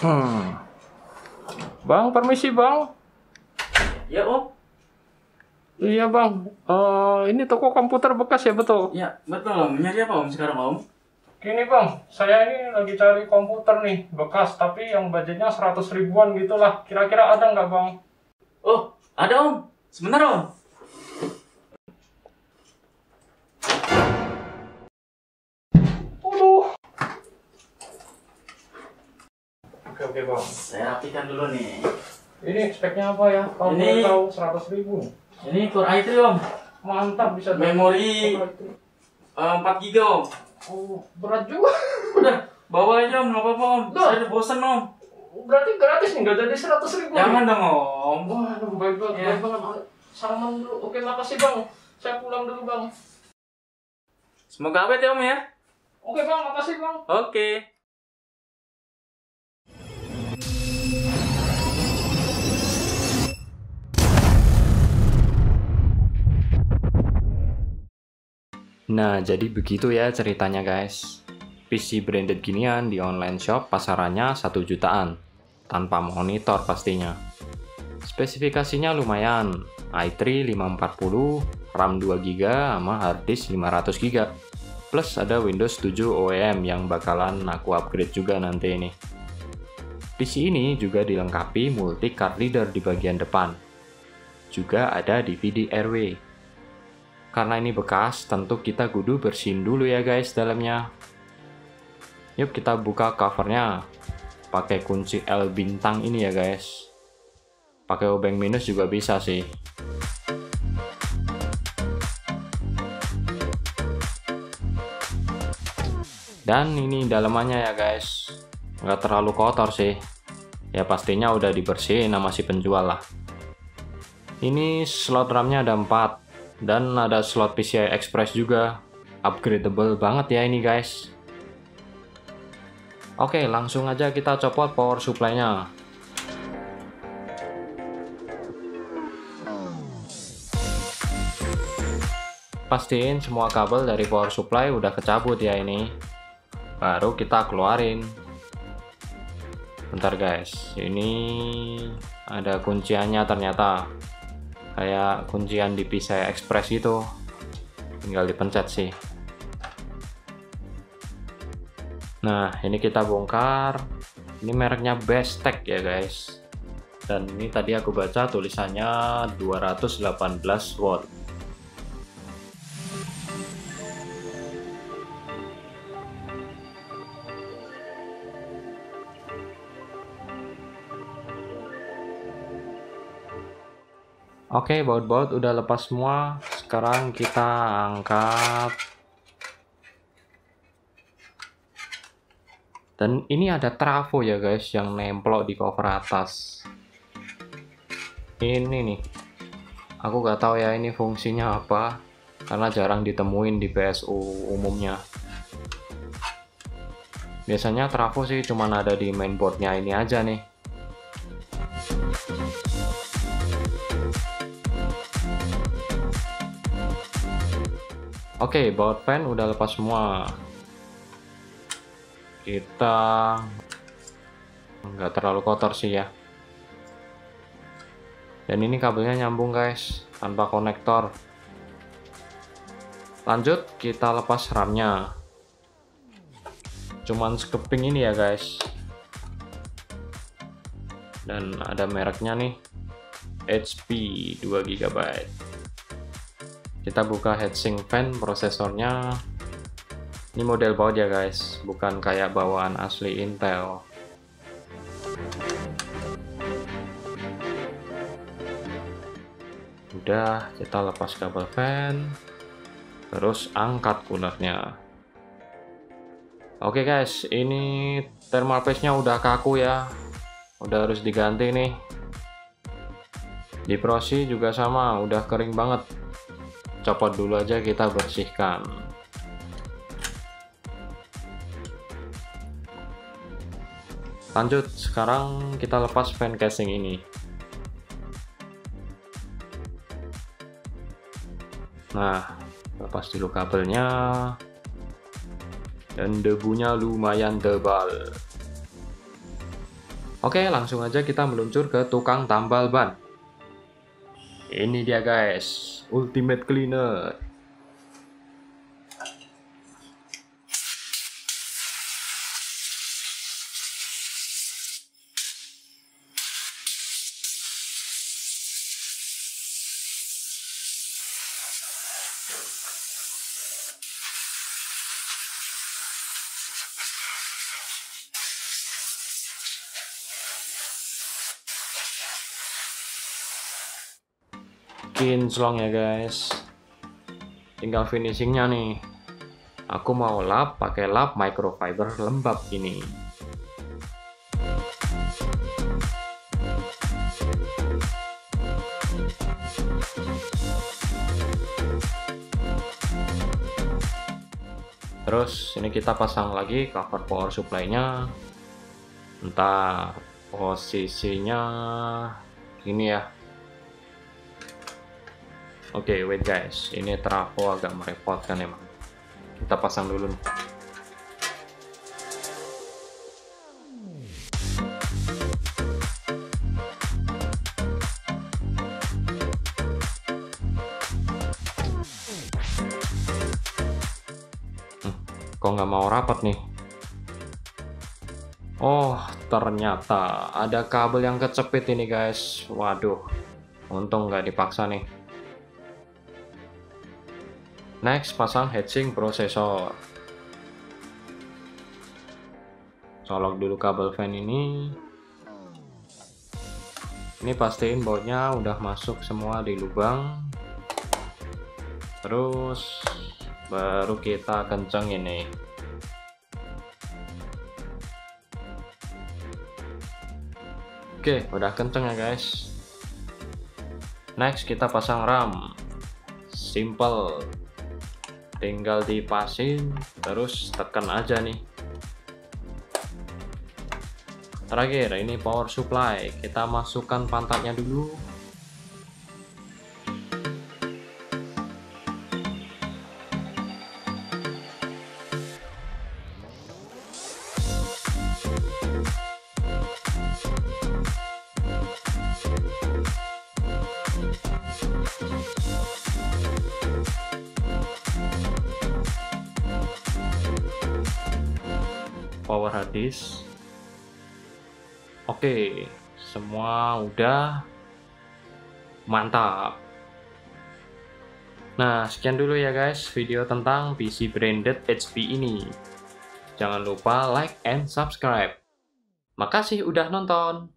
Hmm. Bang, permisi bang. Ya Om. Iya bang. Ini toko komputer bekas ya betul? Ya betul Om. Nyari apa Om sekarang Om? Gini bang, saya ini lagi cari komputer nih bekas, tapi yang budgetnya 100 ribuan gitulah. Kira-kira ada nggak bang? Oh ada Om. Sebentar Om. Waduh. Oke bang. Saya rapikan dulu nih. Ini speknya apa ya? Kalau Ini- boleh tahu 100 ribu. Ini Core i3 Om. Mantap bisa. Memori 4 GB Om. Oh, berat juga. Udah bawa aja Om. Nggak apa-apa Om. Loh. Saya udah bosen Om. Berarti gratis nih, nggak jadi 100 ribu. Jangan dong Om. Waduh, baik banget, Ya. baik banget. Salaman dulu. Oke, makasih bang. Saya pulang dulu bang. Semoga awet ya Om ya. Oke bang, makasih bang. Oke. Nah, jadi begitu ya ceritanya guys. PC branded ginian di online shop pasarannya 1 jutaan. Tanpa monitor pastinya. Spesifikasinya lumayan. i3 540, RAM 2GB sama harddisk 500GB. Plus ada Windows 7 OEM yang bakalan aku upgrade juga nanti ini. PC ini juga dilengkapi multi card reader di bagian depan. Juga ada DVD RW. Karena ini bekas, tentu kita kudu bersihin dulu ya guys dalamnya. Yuk kita buka covernya. Pakai kunci L bintang ini ya guys. Pakai obeng minus juga bisa sih. Dan ini dalamannya ya guys. Nggak terlalu kotor sih. Ya pastinya udah dibersihin sama si penjual lah. Ini slot RAM-nya ada 4. Dan ada slot PCI Express juga. Upgradable banget ya ini guys. Oke, langsung aja kita copot power supply-nya. Pastiin semua kabel dari power supply udah kecabut ya ini. Baru kita keluarin. Bentar guys, ini ada kunciannya ternyata. Kayak kuncian di PCI Express itu, tinggal dipencet sih. Nah ini kita bongkar. Ini mereknya Bestech ya guys. Dan ini tadi aku baca tulisannya 218 watt. Oke, baut-baut udah lepas semua. Sekarang kita angkat. Dan ini ada trafo ya guys yang nemplok di cover atas. Ini nih. Aku gak tahu ya ini fungsinya apa. Karena jarang ditemuin di PSU umumnya. Biasanya trafo sih cuman ada di mainboardnya ini aja nih. Oke, baut fan udah lepas semua. Kita nggak terlalu kotor sih ya. Dan ini kabelnya nyambung guys, tanpa konektor. Lanjut, kita lepas RAM-nya. Cuman sekeping ini ya guys. Dan ada mereknya nih, HP 2 GB. Kita buka heatsink fan prosesornya. Ini model baut ya guys, bukan kayak bawaan asli Intel. Udah, kita lepas kabel fan. Terus angkat coolernya. Oke guys, ini thermal paste-nya udah kaku ya. Udah harus diganti nih. Di prosi juga sama, udah kering banget. Copot dulu aja kita bersihkan. Lanjut, sekarang kita lepas fan casing ini. Nah, lepas dulu kabelnya. Dan debunya lumayan tebal. Oke, langsung aja kita meluncur ke tukang tambal ban. Ini dia guys, Ultimate Cleaner. Kinclong ya guys, tinggal finishingnya nih. Aku mau lap pakai lap microfiber lembab ini. Terus ini kita pasang lagi cover power supply-nya. Entah posisinya ini ya. Oke, wait guys, ini trafo agak merepotkan emang. Kita pasang dulu nih. Kok nggak mau rapat nih? Oh, ternyata ada kabel yang kecepit ini guys. Waduh, untung nggak dipaksa nih. Next, pasang heatsink prosesor. Colok dulu kabel fan ini. Ini pastiin bautnya udah masuk semua di lubang. Terus baru kita kenceng ini. Oke, udah kenceng ya guys. Next, kita pasang RAM. Simple. Tinggal dipasin, terus tekan aja nih. Terakhir, ini power supply. Kita masukkan pantatnya dulu. Power hard disk. Oke, semua udah mantap. Nah, sekian dulu ya guys video tentang PC branded HP ini. Jangan lupa like and subscribe. Makasih udah nonton.